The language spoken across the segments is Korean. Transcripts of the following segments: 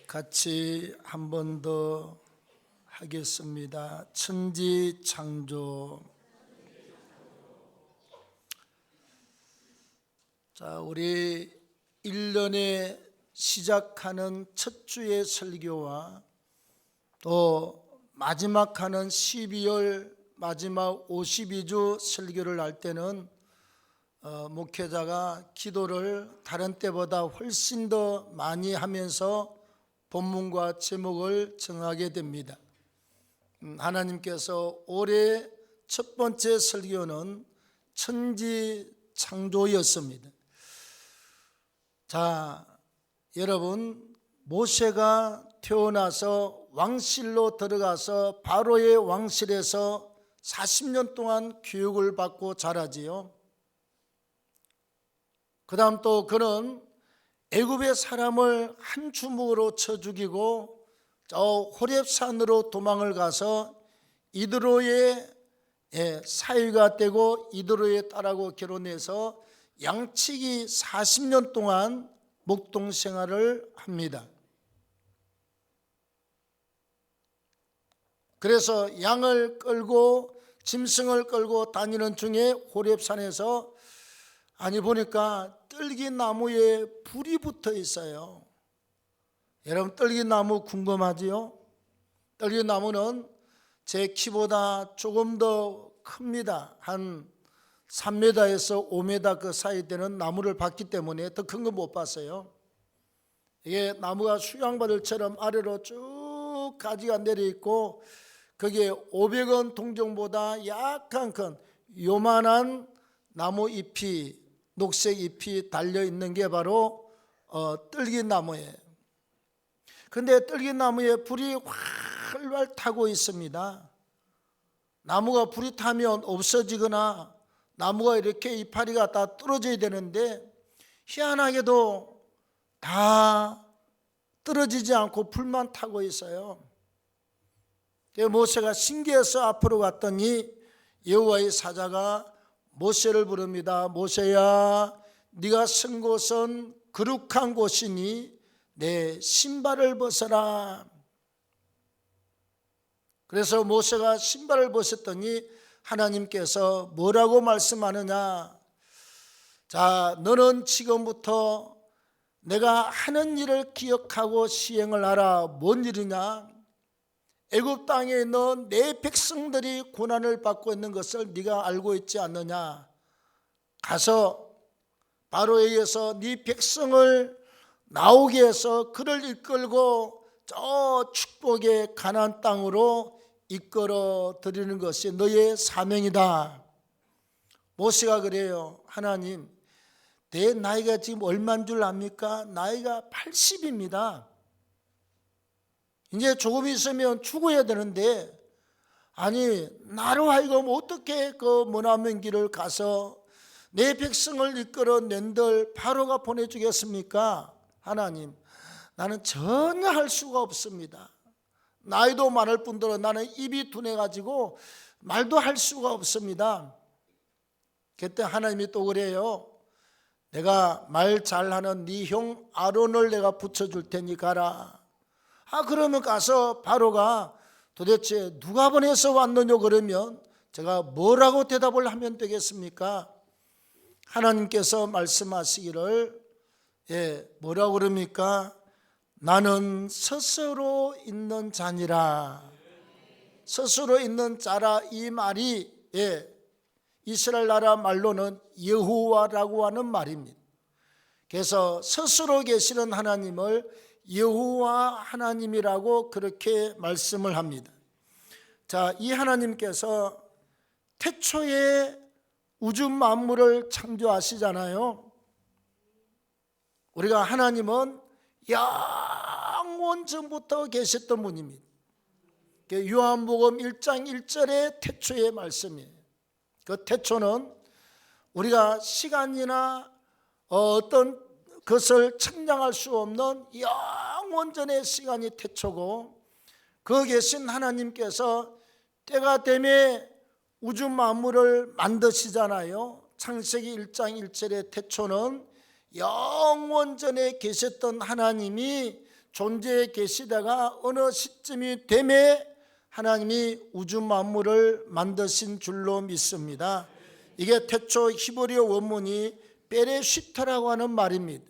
같이 한 번 더 하겠습니다. 천지창조. 자, 우리 1년에 시작하는 첫 주의 설교와 또 마지막 하는 12월 마지막 52주 설교를 할 때는 목회자가 기도를 다른 때보다 훨씬 더 많이 하면서 본문과 제목을 정하게 됩니다. 하나님께서 올해 첫 번째 설교는 천지창조였습니다. 자, 여러분, 모세가 태어나서 왕실로 들어가서 바로의 왕실에서 40년 동안 교육을 받고 자라지요. 그 다음 또 그는 애굽의 사람을 한 주먹으로 쳐 죽이고 저 호렙산으로 도망을 가서 이드로의 사위가 되고 이드로의 딸하고 결혼해서 양치기 40년 동안 목동 생활을 합니다. 그래서 양을 끌고 짐승을 끌고 다니는 중에 호렙산에서 보니까 떨기나무에 불이 붙어 있어요. 여러분, 떨기나무 궁금하지요? 떨기나무는 제 키보다 조금 더 큽니다. 한 3m에서 5m 그 사이 되는 나무를 봤기 때문에 더 큰 거 못 봤어요. 이게 나무가 수양바늘처럼 아래로 쭉 가지가 내려 있고 거기에 500원 동정보다 약간 큰 요만한 나무 잎이, 녹색 잎이 달려 있는 게 바로 떨기나무예요. 그런데 떨기나무에 불이 활활 타고 있습니다. 나무가 불이 타면 없어지거나 나무가 이렇게 이파리가 다 떨어져야 되는데 희한하게도 다 떨어지지 않고 불만 타고 있어요. 모세가 신기해서 앞으로 갔더니 여호와의 사자가 모세를 부릅니다. 모세야, 네가 선 곳은 거룩한 곳이니 내 신발을 벗어라. 그래서 모세가 신발을 벗었더니 하나님께서 뭐라고 말씀하느냐? 자, 너는 지금부터 내가 하는 일을 기억하고 시행을 하라. 뭔 일이냐? 애굽 땅에 있는 내 백성들이 고난을 받고 있는 것을 네가 알고 있지 않느냐? 가서 바로에 의해서 네 백성을 나오게 해서 그를 이끌고 저 축복의 가나안 땅으로 이끌어 드리는 것이 너의 사명이다. 모세가 그래요. 하나님, 내 나이가 지금 얼마인 줄 압니까? 나이가 80입니다. 이제 조금 있으면 죽어야 되는데 나로 하여금 어떻게 그 머나먼 길을 가서 내 백성을 이끌어낸들 바로가 보내주겠습니까? 하나님, 나는 전혀 할 수가 없습니다. 나이도 많을 뿐더러 나는 입이 둔해가지고 말도 할 수가 없습니다. 그때 하나님이 또 그래요. 내가 말 잘하는 네 형 아론을 내가 붙여줄 테니 가라. 그러면 가서 바로가 도대체 누가 보내서 왔느냐 그러면 제가 뭐라고 대답을 하면 되겠습니까? 하나님께서 말씀하시기를 뭐라고 그럽니까? 나는 스스로 있는 자니라. 스스로 있는 자라, 이 말이 이스라엘 나라 말로는 여호와라고 하는 말입니다. 그래서 스스로 계시는 하나님을 여호와 하나님이라고 그렇게 말씀을 합니다. 자, 이 하나님께서 태초에 우주 만물을 창조하시잖아요. 우리가 하나님은 영원 전부터 계셨던 분입니다. 요한복음 1장 1절의 태초의 말씀이에요. 그 태초는 우리가 시간이나 어떤 그것을 측량할 수 없는 영원전의 시간이 태초고, 그 계신 하나님께서 때가 되면 우주 만물을 만드시잖아요. 창세기 1장 1절의 태초는 영원전에 계셨던 하나님이 존재해 계시다가 어느 시점이 되매 하나님이 우주 만물을 만드신 줄로 믿습니다. 이게 태초 히브리어 원문이 베레시트라고 하는 말입니다.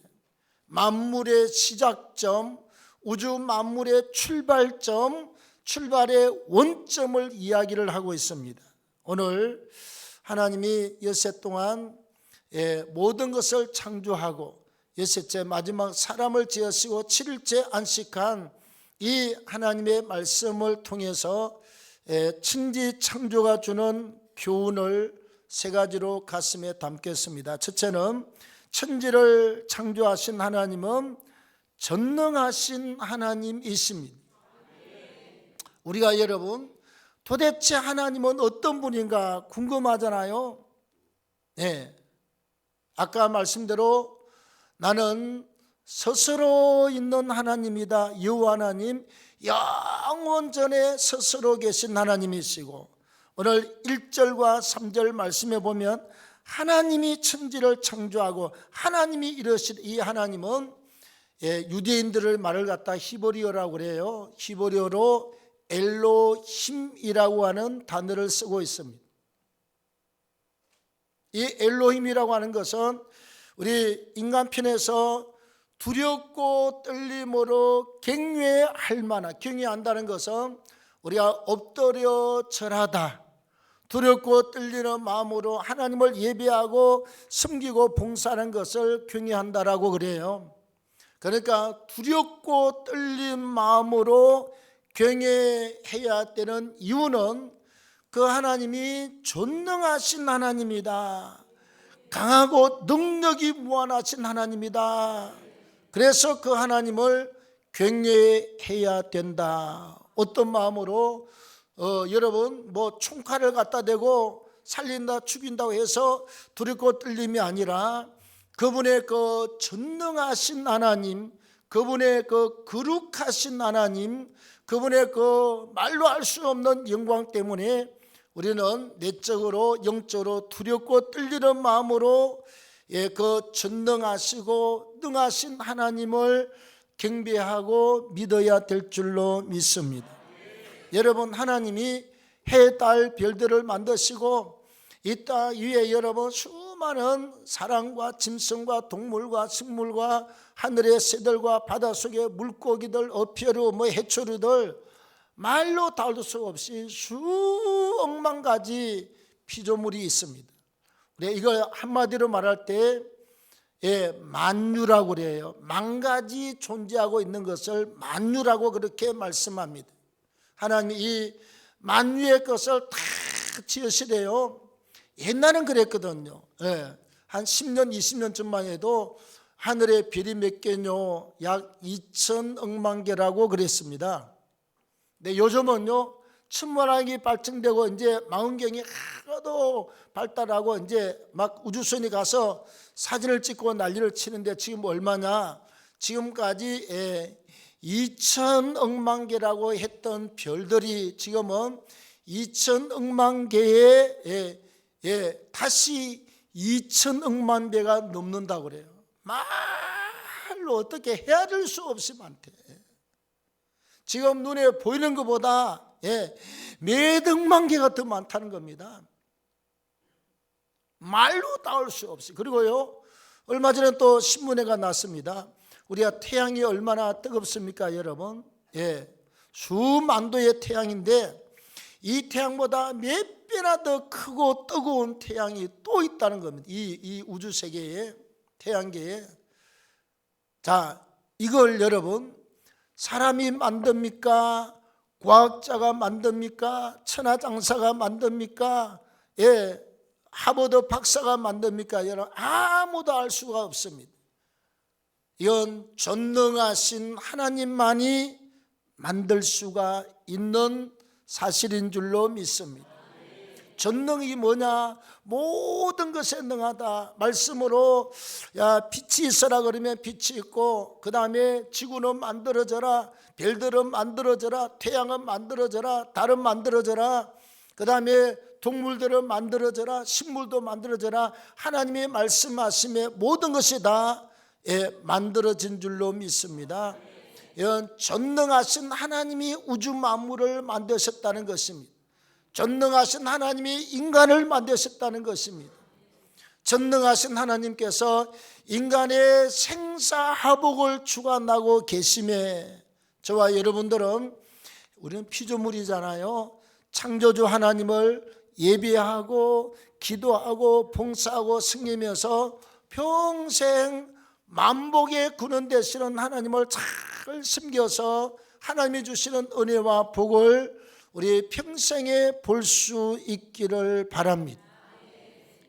만물의 시작점, 우주 만물의 출발점, 출발의 원점을 이야기를 하고 있습니다. 오늘 하나님이 엿새 동안 모든 것을 창조하고 엿새째 마지막 사람을 지으시고 7일째 안식한 이 하나님의 말씀을 통해서 천지 창조가 주는 교훈을 세 가지로 가슴에 담겠습니다. 첫째는 천지를 창조하신 하나님은 전능하신 하나님이십니다. 우리가 여러분 도대체 하나님은 어떤 분인가 궁금하잖아요. 네. 아까 말씀대로 나는 스스로 있는 하나님이다. 여호와 하나님, 영원전에 스스로 계신 하나님이시고, 오늘 1절과 3절 말씀에 보면 하나님이 천지를 창조하고 하나님이 이르신 이 하나님은 유대인들을 말을 갖다 히브리어라고 그래요. 히브리어로 엘로힘이라고 하는 단어를 쓰고 있습니다. 이 엘로힘이라고 하는 것은 우리 인간편에서 두렵고 떨림으로 경외할 만한, 경외한다는 것은 우리가 엎드려 절하다, 두렵고 떨리는 마음으로 하나님을 예배하고 섬기고 봉사하는 것을 경외한다라고 그래요. 그러니까 두렵고 떨린 마음으로 경외해야 되는 이유는 그 하나님이 전능하신 하나님이다. 강하고 능력이 무한하신 하나님이다. 그래서 그 하나님을 경외해야 된다. 어떤 마음으로 여러분 뭐 총칼을 갖다 대고 살린다 죽인다고 해서 두렵고 떨림이 아니라 그분의 그 전능하신 하나님, 그분의 그 거룩하신 하나님, 그분의 그 말로 할 수 없는 영광 때문에 우리는 내적으로 영적으로 두렵고 떨리는 마음으로 그 전능하시고 능하신 하나님을 경배하고 믿어야 될 줄로 믿습니다. 여러분, 하나님이 해, 달, 별들을 만드시고 이 땅 위에 여러분 수많은 사람과 짐승과 동물과 식물과 하늘의 새들과 바닷속의 물고기들, 어패류, 해초류들 말로 다룰 수 없이 수억만 가지 피조물이 있습니다. 우리가 이걸 한마디로 말할 때 만유라고 그래요. 만 가지 존재하고 있는 것을 만유라고 그렇게 말씀합니다. 하나님이 이 만유의 것을 다 지으시래요. 옛날엔 그랬거든요. 한 10년, 20년 전만 해도 하늘의 별이 몇 개뇨? 약 2천억만 개라고 그랬습니다. 근데 요즘은요, 천문학이 발전되고 이제 망원경이 하도 발달하고 이제 막 우주선이 가서 사진을 찍고 난리를 치는데 지금 얼마냐? 지금까지 2천억만 개라고 했던 별들이 지금은 2천억만 개의 다시 2천억만 배가 넘는다고 그래요. 말로 어떻게 헤아릴 수 없이 많대. 지금 눈에 보이는 것보다 몇 억만 개가 더 많다는 겁니다. 말로 닿을 수 없이. 그리고요, 얼마 전에 또 신문회가 났습니다. 우리가 태양이 얼마나 뜨겁습니까, 여러분? 수만도의 태양인데 이 태양보다 몇 배나 더 크고 뜨거운 태양이 또 있다는 겁니다. 이 우주 세계에, 태양계에. 자, 이걸 여러분 사람이 만듭니까? 과학자가 만듭니까? 천하장사가 만듭니까? 하버드 박사가 만듭니까? 여러분 아무도 알 수가 없습니다. 이건 전능하신 하나님만이 만들 수가 있는 사실인 줄로 믿습니다. 전능이 뭐냐? 모든 것에 능하다. 말씀으로 빛이 있어라 그러면 빛이 있고, 그 다음에 지구는 만들어져라, 별들은 만들어져라, 태양은 만들어져라, 달은 만들어져라, 그 다음에 동물들은 만들어져라, 식물도 만들어져라. 하나님이 말씀하심에 모든 것이 다 만들어진 줄로 믿습니다. 이런 전능하신 하나님이 우주 만물을 만드셨다는 것입니다. 전능하신 하나님이 인간을 만드셨다는 것입니다. 전능하신 하나님께서 인간의 생사화복을 주관하고 계심에 저와 여러분들은 우리는 피조물이잖아요. 창조주 하나님을 예배하고 기도하고 봉사하고 승리하면서 평생 만복에 구는 되시는 하나님을 잘 섬겨서 하나님이 주시는 은혜와 복을 우리 평생에 볼 수 있기를 바랍니다.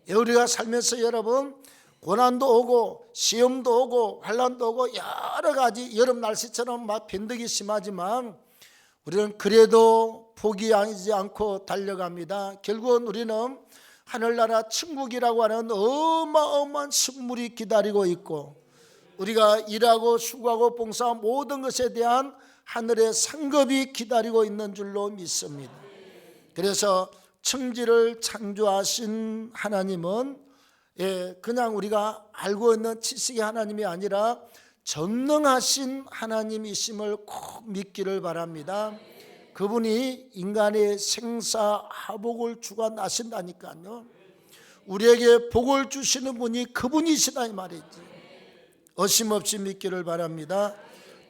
우리가 살면서 여러분 고난도 오고 시험도 오고 환난도 오고 여러 가지 여름 날씨처럼 막 변덕이 심하지만 우리는 그래도 포기하지 않고 달려갑니다. 결국은 우리는 하늘나라 천국이라고 하는 어마어마한 선물이 기다리고 있고 우리가 일하고 수고하고 봉사한 모든 것에 대한 하늘의 상급이 기다리고 있는 줄로 믿습니다. 그래서 천지를 창조하신 하나님은 그냥 우리가 알고 있는 지식의 하나님이 아니라 전능하신 하나님이심을 꼭 믿기를 바랍니다. 그분이 인간의 생사화복을 주관하신다니까요. 우리에게 복을 주시는 분이 그분이시다 이 말이지. 어심없이 믿기를 바랍니다.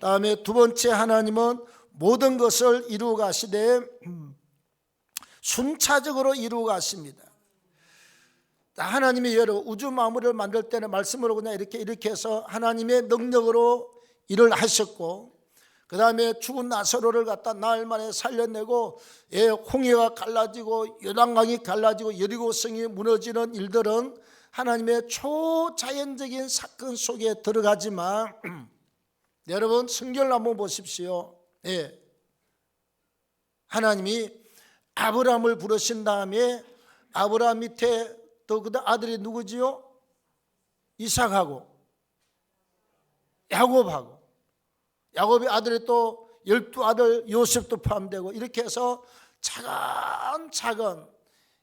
다음에 두 번째, 하나님은 모든 것을 이루어 가시되 순차적으로 이루어 가십니다. 하나님이 여러분 우주 만물을 만들 때는 말씀으로 그냥 이렇게 해서 하나님의 능력으로 일을 하셨고, 그 다음에 죽은 나사로를 갖다 나흘 만에 살려내고 홍해가 갈라지고 요단강이 갈라지고 여리고성이 무너지는 일들은 하나님의 초자연적인 사건 속에 들어가지만 여러분 성경을 한번 보십시오. 하나님이 아브라함을 부르신 다음에 아브라함 밑에 또 그 아들이 누구지요? 이삭하고 야곱하고, 야곱의 아들이 또 12아들 요셉도 포함되고, 이렇게 해서 차근차근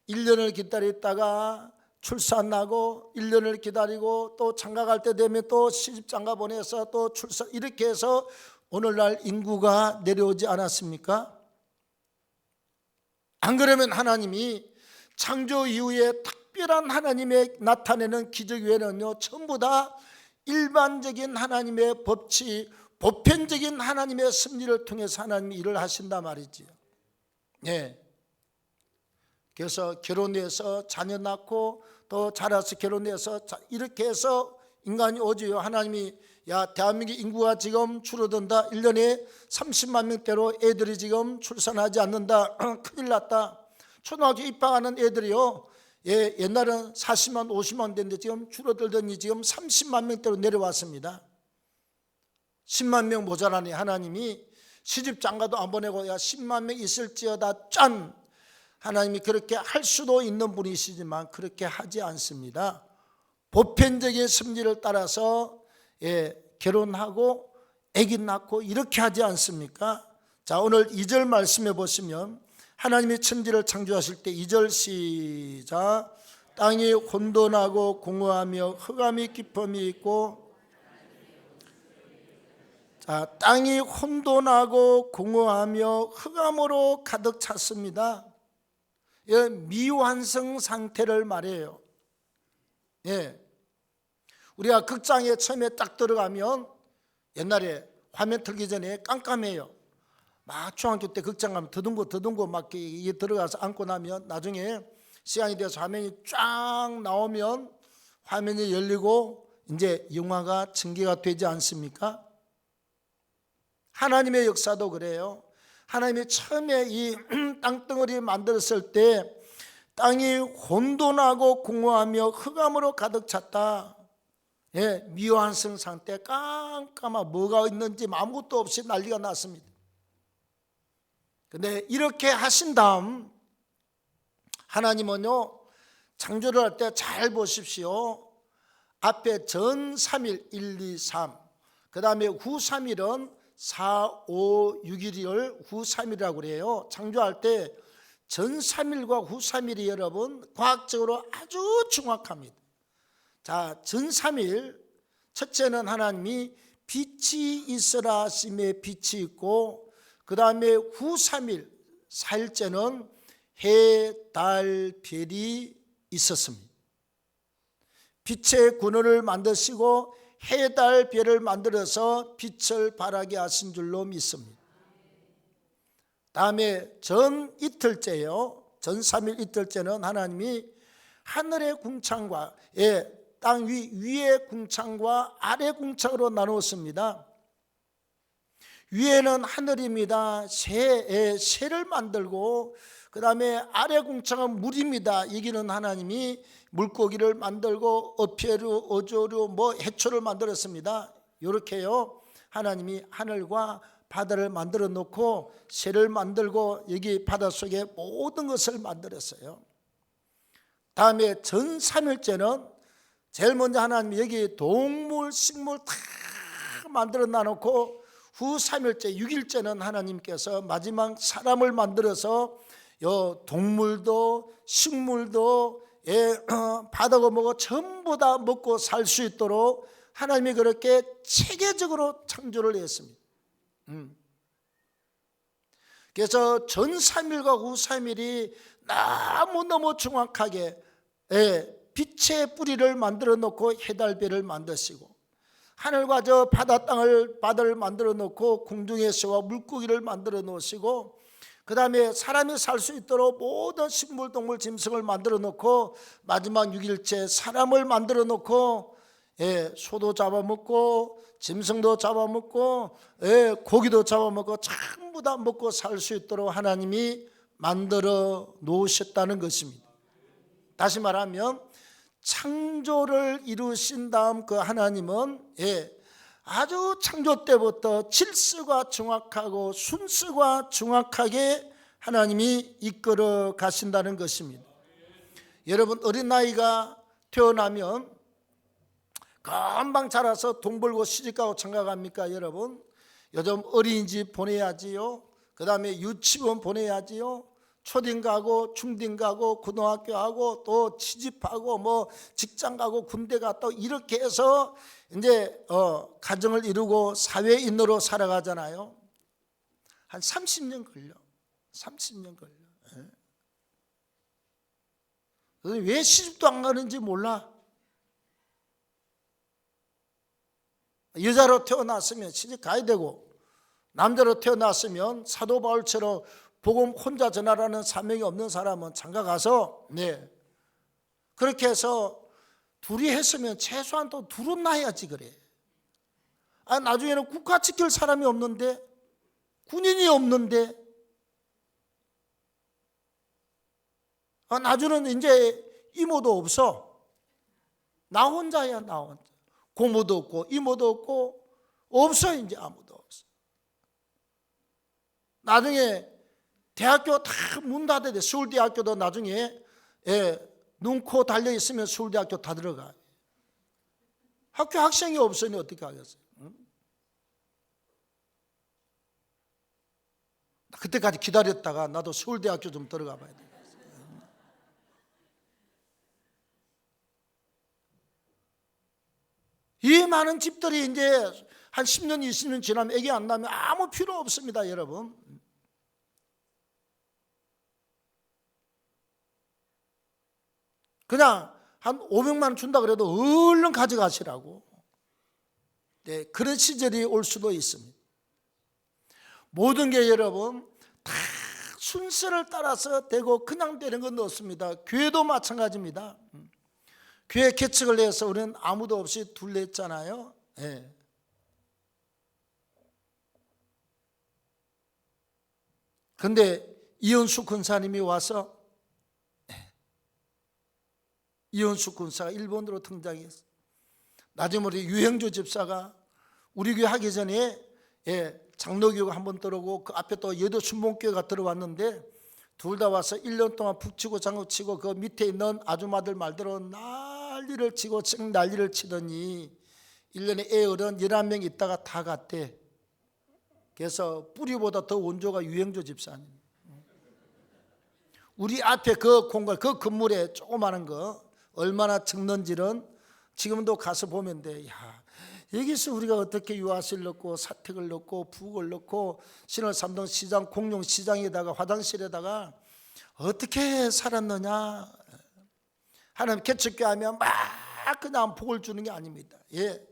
1년을 기다렸다가 출산 나고 1년을 기다리고 또 장가갈 때 되면 또 시집장가 보내서 또 출산, 이렇게 해서 오늘날 인구가 내려오지 않았습니까? 안 그러면 하나님이 창조 이후에 특별한 하나님의 나타내는 기적 외에는요 전부 다 일반적인 하나님의 법칙, 보편적인 하나님의 섭리를 통해서 하나님이 일을 하신단 말이지요. 그래서 결혼해서 자녀 낳고 또 자라서 결혼해서 이렇게 해서 인간이 오지요. 하나님이 대한민국 인구가 지금 줄어든다, 1년에 30만 명대로 애들이 지금 출산하지 않는다, 큰일 났다. 초등학교 입학하는 애들이요 옛날은 40만 50만 됐는데 지금 줄어들더니 지금 30만 명대로 내려왔습니다. 10만 명 모자라니 하나님이 시집장가도 안 보내고 10만 명 있을지어다 짠, 하나님이 그렇게 할 수도 있는 분이시지만 그렇게 하지 않습니다. 보편적인 섭리를 따라서 결혼하고 아기 낳고 이렇게 하지 않습니까? 자, 오늘 2절 말씀해 보시면 하나님이 천지를 창조하실 때 2절 시작. 땅이 혼돈하고 공허하며 흑암이 깊음이 있고, 자, 땅이 혼돈하고 공허하며 흑암으로 가득 찼습니다. 미완성 상태를 말해요. 우리가 극장에 처음에 딱 들어가면 옛날에 화면 틀기 전에 깜깜해요. 막 중학교 때 극장 가면 더듬고 막 이게 들어가서 앉고 나면 나중에 시간이 돼서 화면이 쫙 나오면 화면이 열리고 이제 영화가 전개가 되지 않습니까? 하나님의 역사도 그래요. 하나님이 처음에 이 땅덩어리 만들었을 때 땅이 혼돈하고 공허하며 흑암으로 가득 찼다. 미완성 상태, 깜깜한 뭐가 있는지 아무것도 없이 난리가 났습니다. 근데 이렇게 하신 다음 하나님은요 창조를 할 때 잘 보십시오. 앞에 전 3일 1, 2, 3, 그 다음에 후 3일은 4, 5, 6일을 후 3일이라고 그래요. 창조할 때 전 3일과 후 3일이 여러분 과학적으로 아주 정확합니다. 자, 전 3일, 첫째는 하나님이 빛이 있으라 하심에 빛이 있고, 그 다음에 후 3일 4일째는 해, 달, 별이 있었습니다. 빛의 근원을 만드시고 해, 달, 별을 만들어서 빛을 발하게 하신 줄로 믿습니다. 다음에 전 이틀째요. 전 3일 이틀째는 하나님이 하늘의 궁창과 땅 위의 궁창과 아래 궁창으로 나누었습니다. 위에는 하늘입니다. 새를 만들고, 그 다음에 아래 궁창은 물입니다. 여기는 하나님이 물고기를 만들고 어패류, 어조류, 해초를 만들었습니다. 이렇게요, 하나님이 하늘과 바다를 만들어 놓고 새를 만들고 여기 바닷속에 모든 것을 만들었어요. 다음에 전 3일째는 제일 먼저 하나님이 여기 동물, 식물 다 만들어 놔놓고, 후 3일째 6일째는 하나님께서 마지막 사람을 만들어서 동물도 식물도 바다고 뭐고 전부 다 먹고 살 수 있도록 하나님이 그렇게 체계적으로 창조를 했습니다. 그래서 전 3일과 후 3일이 너무너무 정확하게 빛의 뿌리를 만들어 놓고 해달별을 만드시고, 하늘과 저 바다를 만들어 놓고 공중의 새와 물고기를 만들어 놓으시고, 그 다음에 사람이 살 수 있도록 모든 식물, 동물, 짐승을 만들어 놓고, 마지막 6일째 사람을 만들어 놓고 소도 잡아먹고 짐승도 잡아먹고 고기도 잡아먹고 전부 다 먹고 살 수 있도록 하나님이 만들어 놓으셨다는 것입니다. 다시 말하면 창조를 이루신 다음 그 하나님은 아주 창조 때부터 질서가 정확하고 순서가 정확하게 하나님이 이끌어 가신다는 것입니다. 여러분, 어린아이가 태어나면 금방 자라서 돈 벌고 시집가고 장가갑니까? 여러분, 요즘 어린이집 보내야지요. 그 다음에 유치원 보내야지요. 초딩 가고 중딩 가고 고등학교 하고 또 취직하고 직장 가고 군대 갔다, 이렇게 해서 이제 가정을 이루고 사회인으로 살아가잖아요. 한 30년 걸려. 30년 걸려. 왜 시집도 안 가는지 몰라. 여자로 태어났으면 시집 가야 되고, 남자로 태어났으면 사도 바울처럼 복음 혼자 전하라는 사명이 없는 사람은 장가 가서 그렇게 해서 둘이 했으면 최소한 또 둘은 낳아야지 그래. 나중에는 국가 지킬 사람이 없는데, 군인이 없는데, 나중에는 이제 이모도 없어. 나 혼자야, 나 혼자. 고모도 없고 이모도 없고 없어. 이제 아무도 없어. 나중에 대학교 다 문 닫아야 돼. 서울대학교도 나중에 눈코 달려있으면 서울대학교 다 들어가. 학교 학생이 없으니 어떻게 하겠어요? 그때까지 기다렸다가 나도 서울대학교 좀 들어가 봐야 돼. 이 많은 집들이 이제 한 10년, 20년 지나면 애기 안 나면 아무 필요 없습니다, 여러분. 그냥 한 500만 원 준다 그래도 얼른 가져가시라고. 그런 시절이 올 수도 있습니다. 모든 게 여러분 다 순서를 따라서 되고 그냥 되는 건 없습니다. 교회도 마찬가지입니다. 교회 개척을 해서 우리는 아무도 없이 둘렀잖아요. 그런데 이현숙 권사님이 와서, 이현숙 권사가 일본으로 등장했어요. 나중에 우리 유행조 집사가 우리 교회 하기 전에 장로교가 한번 들어오고 그 앞에 또 여도 순복교회가 들어왔는데, 둘 다 와서 1년 동안 북치고 장구치고 그 밑에 있는 아줌마들 말대로 난리를 치고 난리를 치더니 1년에 애 어른 11명 있다가 다 갔대. 그래서 뿌리보다 더 원조가 유행조 집사님. 우리 앞에 그 공간, 그 건물에 조그마한 거 얼마나 적는지는 지금도 가서 보면 돼. 야, 여기서 우리가 어떻게 유아실 넣고 사택을 넣고 부엌을 넣고 신월삼동 시장 공용 시장에다가 화장실에다가 어떻게 살았느냐. 하나님 개척교회 하면 막 그냥 복을 주는 게 아닙니다. 예.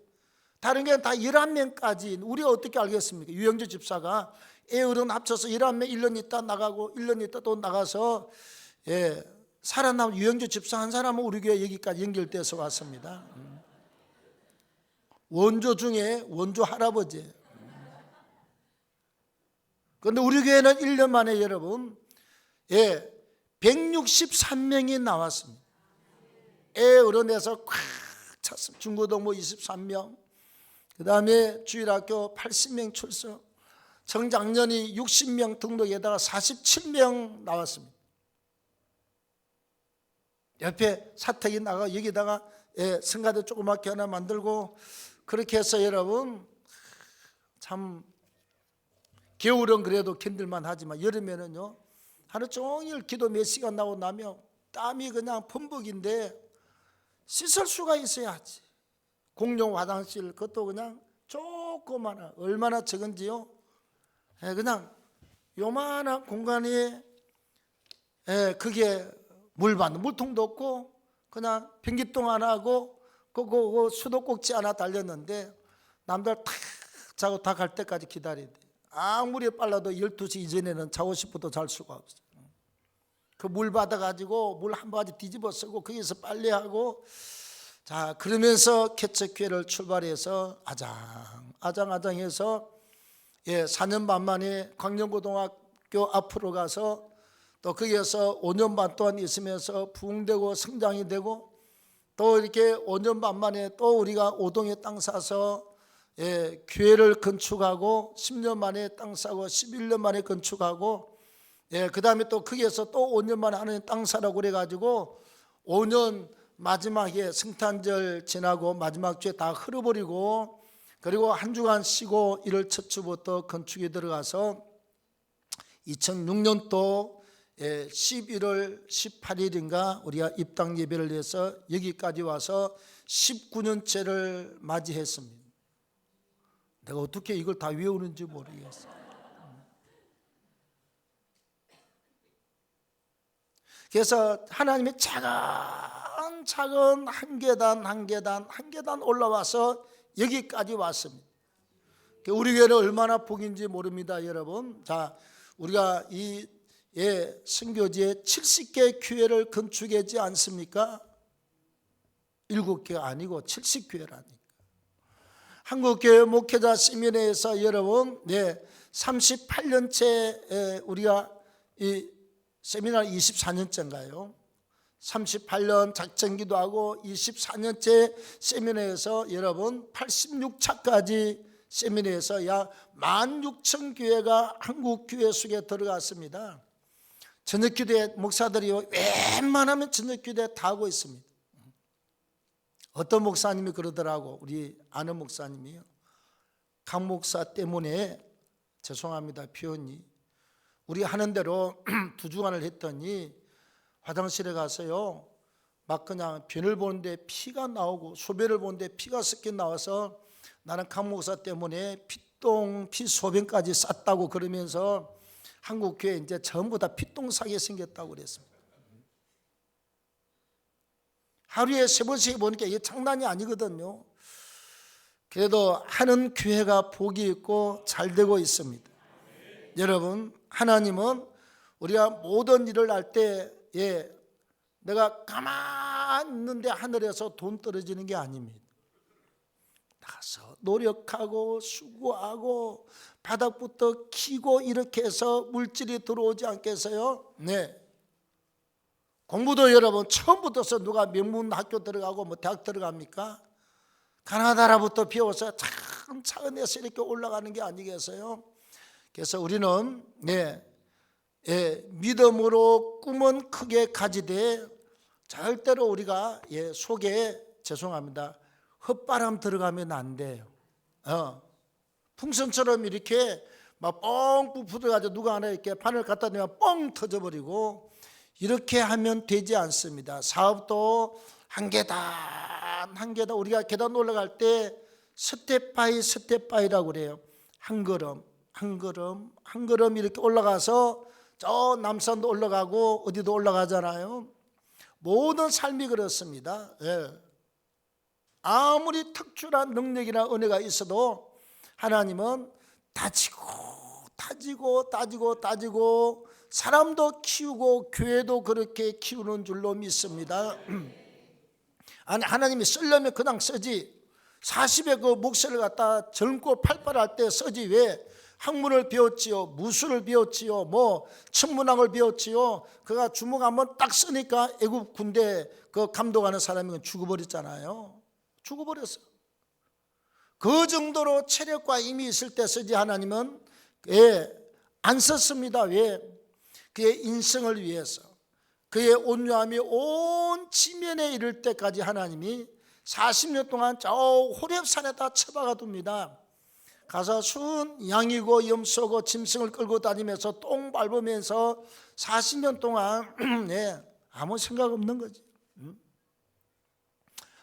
다른 게 다 11명까지 우리가 어떻게 알겠습니까? 유영주 집사가 애어른 합쳐서 11명 1년 있다 나가고 1년 있다 또 나가서 예, 살아남은 유영주 집사 한 사람은 우리 교회 여기까지 연결돼서 왔습니다. 원조 중에 원조 할아버지. 그런데 우리 교회는 1년 만에 여러분 163명이 나왔습니다. 애어른에서 꽉 찼습니다. 중고등부 23명, 그 다음에 주일학교 80명 출석, 청장년이 60명 등록에다가 47명 나왔습니다. 옆에 사택이 나가 여기다가 성가대 조그맣게 하나 만들고 그렇게 해서 여러분 참 겨울은 그래도 견딜만 하지만 여름에는요 하루 종일 기도 몇 시간 나오고 나면 땀이 그냥 범벅인데 씻을 수가 있어야지. 공용 화장실 그것도 그냥 조그마한 얼마나 적은지요. 그냥 요만한 공간에 그게 물통도 없고 그냥 변기통 하나 하고 그 수도꼭지 하나 달렸는데 남들 탁 자고 다 갈 때까지 기다려야 돼. 아무리 빨라도 12시 이전에는 자고 싶어도 잘 수가 없어. 그 물 받아가지고 물 한 바가지 뒤집어 쓰고 거기서 빨래하고 자 그러면서 개척교회를 출발해서 아장아장해서 4년 반 만에 광명고등학교 앞으로 가서 또 거기에서 5년 반 동안 있으면서 부흥되고 성장이 되고 또 이렇게 5년 반 만에 또 우리가 오동에 땅 사서 교회를 건축하고 10년 만에 땅 사고 11년 만에 건축하고 그 다음에 또 거기에서 또 5년 만에 하는 땅 사라고 그래가지고 5년 마지막에 성탄절 지나고 마지막 주에 다 흘러버리고 그리고 한 주간 쉬고 1월 첫 주부터 건축에 들어가서 2006년도 11월 18일인가 우리가 입당 예배를 해서 여기까지 와서 19년째를 맞이했습니다. 내가 어떻게 이걸 다 외우는지 모르겠어요. 그래서 하나님의 차근차근 한 계단 올라와서 여기까지 왔습니다. 우리 교회는 얼마나 복인지 모릅니다, 여러분. 자, 우리가 이 선교지에 70개 교회를 건축하지 않습니까? 7개가 아니고 70교회라니까. 한국교회 목회자 세미나에서 여러분 38년째 우리가 이 세미나 24년째인가요? 38년 작전기도 하고 24년째 세미나에서 여러분 86차까지 세미나에서 약 16,000교회가 한국교회 속에 들어갔습니다. 저녁기도회 목사들이 웬만하면 저녁기도회 다 하고 있습니다. 어떤 목사님이 그러더라고. 우리 아는 목사님이요. 강 목사 때문에 죄송합니다 표현이 우리 하는 대로 2주간을 했더니 화장실에 가서요 막 그냥 변을 보는데 피가 나오고 소변을 보는데 피가 섞여 나와서 나는 강 목사 때문에 피소변까지 쌌다고 그러면서 한국교회 이제 전부 다 피똥 싸게 생겼다고 그랬습니다. 하루에 3번씩 보니까 이게 장난이 아니거든요. 그래도 하는 교회가 복이 있고 잘 되고 있습니다. 여러분 하나님은 우리가 모든 일을 할 때 내가 가만히 있는데 하늘에서 돈 떨어지는 게 아닙니다. 나가서 노력하고 수고하고 바닥부터 키고 이렇게 해서 물질이 들어오지 않겠어요? 네. 공부도 여러분 처음부터서 누가 명문학교 들어가고 뭐 대학 들어갑니까? 가나다라부터 배워서 차근차근해서 이렇게 올라가는 게 아니겠어요? 그래서 우리는 믿음으로 꿈은 크게 가지되 절대로 우리가 속에 죄송합니다 헛바람 들어가면 안 돼요. 풍선처럼 이렇게 막 뻥 부풀어가지고 누가 하나 이렇게 바늘 갖다 대면 뻥 터져버리고 이렇게 하면 되지 않습니다. 사업도 한 계단 한 계단 우리가 계단 올라갈 때 스텝 바이 스텝 바이라고 그래요. 한 걸음 한 걸음 한 걸음 이렇게 올라가서 저 남산도 올라가고 어디도 올라가잖아요. 모든 삶이 그렇습니다. 예. 아무리 특출한 능력이나 은혜가 있어도 하나님은 따지고 사람도 키우고 교회도 그렇게 키우는 줄로 믿습니다. 아니, 하나님이 쓰려면 그냥 쓰지. 40에 그 목사를 갖다 젊고 팔팔할 때 쓰지. 왜? 학문을 배웠지요, 무술을 배웠지요, 뭐 천문학을 배웠지요. 그가 주먹 한번 딱 쓰니까 애국 군대 그 감독하는 사람이 죽어버렸잖아요. 죽어버렸어. 그 정도로 체력과 힘이 있을 때 쓰지. 하나님은 안 썼습니다. 왜? 그의 인생을 위해서, 그의 온유함이 온 지면에 이를 때까지 하나님이 40년 동안 저 호렙산에다 처박아 둡니다. 가서 순 양이고 염소고 짐승을 끌고 다니면서 똥 밟으면서 40년 동안 아무 생각 없는 거지.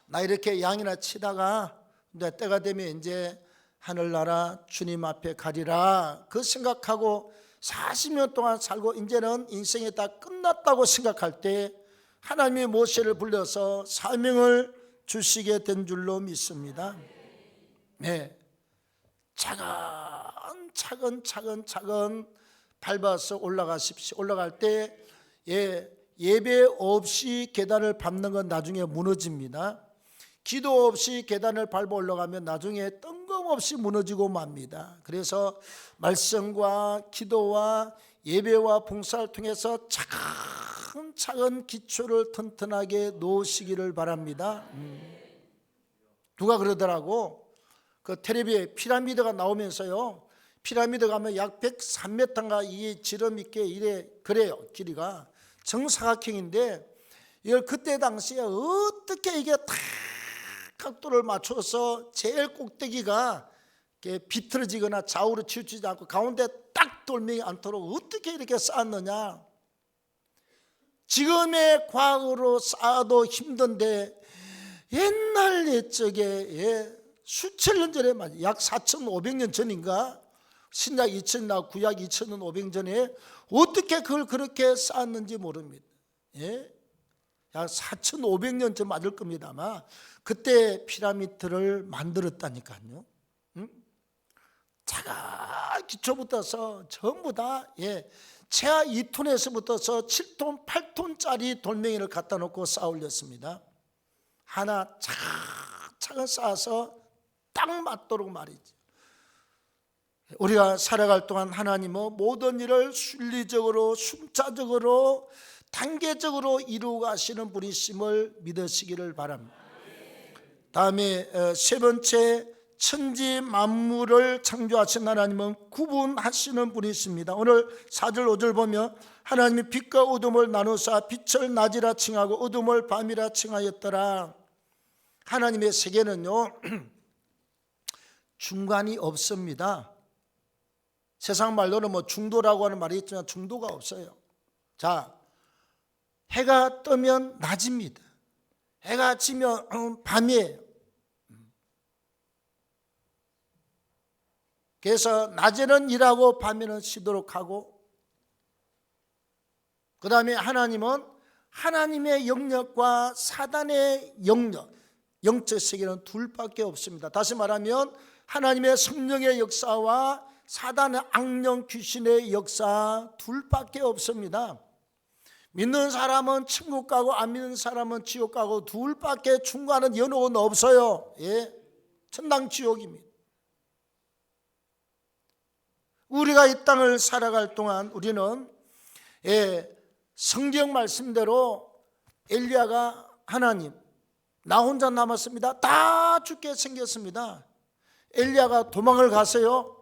나 이렇게 양이나 치다가 이제 때가 되면 이제 하늘나라 주님 앞에 가리라 그 생각하고 40년 동안 살고 이제는 인생이 다 끝났다고 생각할 때 하나님이 모세를 불러서 사명을 주시게 된 줄로 믿습니다. 네. 차근 밟아서 올라가십시오. 올라갈 때 예배 없이 계단을 밟는 건 나중에 무너집니다. 기도 없이 계단을 밟아 올라가면 나중에 뜬금없이 무너지고 맙니다. 그래서 말씀과 기도와 예배와 봉사를 통해서 차근차근 기초를 튼튼하게 놓으시기를 바랍니다. 누가 그러더라고. 그 텔레비에 피라미드가 나오면서요, 피라미드 가면 약 103m인가 이게 지름 있게 이래 그래요. 길이가 정사각형인데 이걸 그때 당시에 어떻게 이게 다 각도를 맞춰서 제일 꼭대기가 비틀어지거나 좌우로 치우치지 않고 가운데 딱 돌멩이 않도록 어떻게 이렇게 쌓았느냐. 지금의 과학으로 쌓아도 힘든데 옛날 옛적에 수천 년 전에 약 4,500년 전인가, 신약 2,000나 구약 2,500년 전에 어떻게 그걸 그렇게 쌓았는지 모릅니다. 약 4,500년 전 맞을 겁니다. 아마 그때 피라미드를 만들었다니까요. 자가 기초부터서 전부 다 최하 2톤에서부터서 7톤, 8톤짜리 돌멩이를 갖다 놓고 쌓아 올렸습니다. 하나 차근 쌓아서 딱 맞도록 말이죠. 우리가 살아갈 동안 하나님은 모든 일을 순리적으로, 순차적으로, 단계적으로 이루어 가시는 분이심을 믿으시기를 바랍니다. 다음에 세 번째, 천지 만물을 창조하신 하나님은 구분하시는 분이십니다. 오늘 4절 5절 보면 하나님이 빛과 어둠을 나누사 빛을 낮이라 칭하고 어둠을 밤이라 칭하였더라. 하나님의 세계는요 중간이 없습니다. 세상 말로는 뭐 중도라고 하는 말이 있지만 중도가 없어요. 자, 해가 뜨면 낮입니다. 해가 지면 밤이에요. 그래서 낮에는 일하고 밤에는 쉬도록 하고, 그 다음에 하나님은 하나님의 영역과 사단의 영역, 영적 세계는 둘밖에 없습니다. 다시 말하면 하나님의 성령의 역사와 사단의 악령 귀신의 역사 둘밖에 없습니다. 믿는 사람은 천국 가고 안 믿는 사람은 지옥 가고 둘밖에 중간은 연옥은 없어요. 천당 지옥입니다. 우리가 이 땅을 살아갈 동안 우리는 성경 말씀대로 엘리야가 하나님 나 혼자 남았습니다. 다 죽게 생겼습니다. 엘리야가 도망을 갔어요.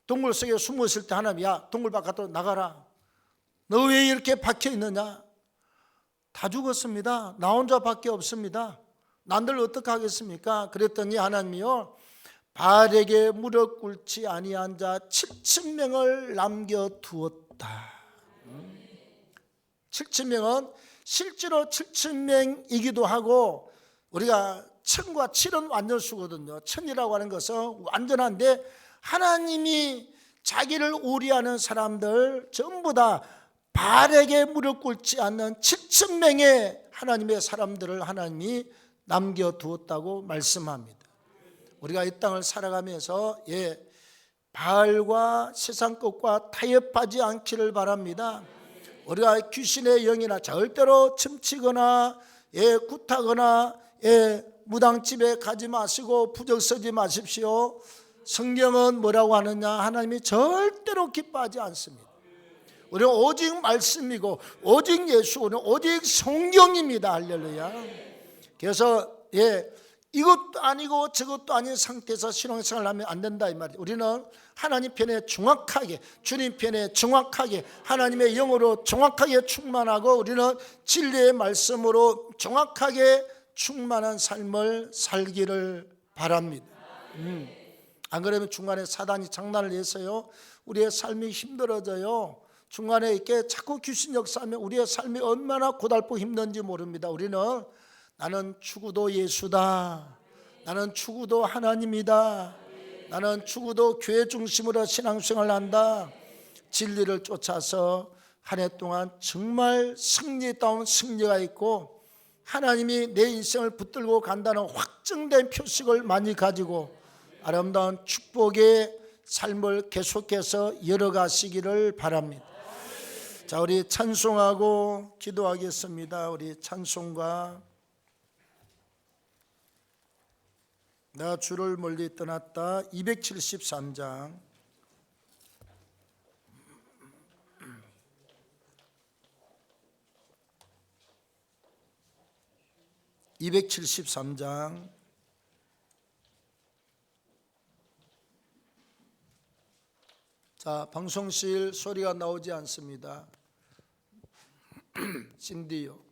동굴 속에 숨어 있을 때 하나님, 야 동굴 바깥으로 나가라. 너 왜 이렇게 박혀 있느냐? 다 죽었습니다. 나 혼자밖에 없습니다. 남들 어떻게 하겠습니까? 그랬더니 하나님이요 발에게 무릎 꿇지 아니한 자 7,000명을 남겨두었다. 7,000명은 실제로 7,000명이기도 하고 우리가 천과 칠은 완전수거든요. 천이라고 하는 것은 완전한데 하나님이 자기를 우려하는 사람들 전부 다 바알에게 무릎 꿇지 않는 7,000명의 하나님의 사람들을 하나님이 남겨두었다고 말씀합니다. 우리가 이 땅을 살아가면서 바알과 세상 것과 타협하지 않기를 바랍니다. 우리가 귀신의 영이나 절대로 춤추거나 굿하거나 무당집에 가지 마시고 부적 쓰지 마십시오. 성경은 뭐라고 하느냐? 하나님이 절대로 기뻐하지 않습니다. 우리는 오직 말씀이고 오직 예수, 우리는 오직 성경입니다. 할렐루야. 그래서 이것도 아니고 저것도 아닌 상태에서 신앙생활을 하면 안 된다 이 말이에요. 우리는 하나님 편에 정확하게, 주님 편에 정확하게, 하나님의 영으로 정확하게 충만하고 우리는 진리의 말씀으로 정확하게 충만한 삶을 살기를 바랍니다. 안 그러면 중간에 사단이 장난을 내서요, 우리의 삶이 힘들어져요. 중간에 이렇게 자꾸 귀신 역사하면 우리의 삶이 얼마나 고달프고 힘든지 모릅니다. 우리는 나는 추구도 예수다, 나는 추구도 하나님이다, 나는 추구도 교회 중심으로 신앙생활을 한다, 진리를 쫓아서 한 해 동안 정말 승리다운 승리가 있고 하나님이 내 인생을 붙들고 간다는 확정된 표식을 많이 가지고 아름다운 축복의 삶을 계속해서 이어가시기를 바랍니다. 자, 우리 찬송하고 기도하겠습니다. 우리 찬송가 나 주를 멀리 떠났다 273장 자, 방송실 소리가 나오지 않습니다. 신디요.